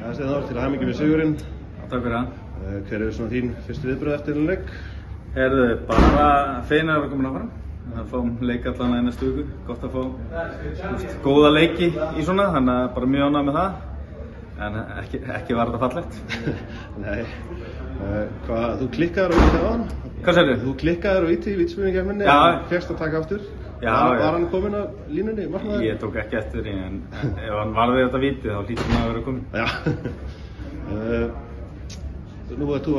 Það segði þá til hamingju með sigurinn. Takk fyrir það. Hver eru svona þín fyrstu viðbrögð eftir þennan leik? Heyrðu, bara feinar að koma áfram. Það fáum leik allan að næstu viku. Gott að fá góða leiki í svona, þannig að bara mjög ánægð með það. En ekki var þetta fallegt. Nei. Þú klikkaðir á víti á hann? Hvað segirðu? Þú klikkaðir á víti í vítaspyrnukeppninni en fékkst að taka aftur. Var hann kominn af línunni, markmaður? Ég tók ekki eftir því, en ef hann varði þetta víti þá hlýtur hann að vera kominn. Já. Nú ert þú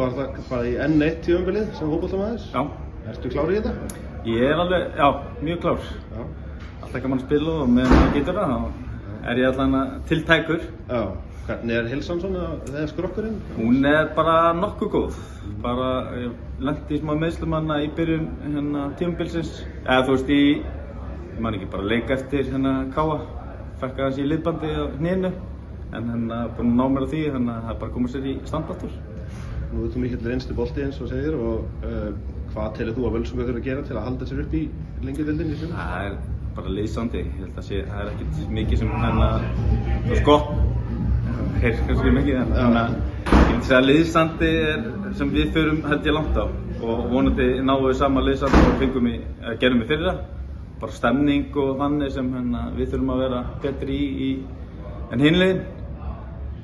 bara í N1 tímabilið sem fótboltamaður. Já. Ertu klár í þetta? Ég er alveg, já, mjög klár. Já. Alltaf gaman að spila og meðan maður getur það, þá er ég allan tiltækur. Já. Hvernig er heilsan svona þegar skrokkurinn? Hún er bara nokkuð góð. Bara, ég lenti í smá meiðslumanna í byrjun tímabilsins. Eða þú veist, ég man ekki bara leik eftir Káa. Fekk aðeins í liðbandi á hnénu. En búinn að ná mér á því, þannig að það er bara komið sér í standartur. Nú ert þú mikill reynslu bolti eins og segir og hvað telur þú að Völsungur þurfa að gera til að halda sér upp í lengjudeildinni? Það er bara liðsandi. Ég held að það er ekkert mikið sem þú veist gott. Kannski mikið, en ég myndi segja að liðsandi sem við förum held ég langt á og vonandi náum við sama liðsandi og gerum við fyrir það. Bara stemning og þannig sem við þurfum að vera betri í en hinliðin.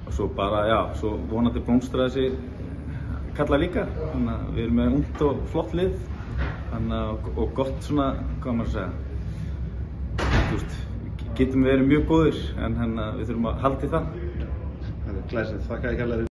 Og svo bara, já, svo vonandi blómstra þessi kalla líka. Þannig að við erum með ungt og flott lið og gott svona, hvað maður að segja, þú veist, getum við verið mjög góðir en við þurfum að halda í það. Glæsilegt, þakka þér kærlega fyrir.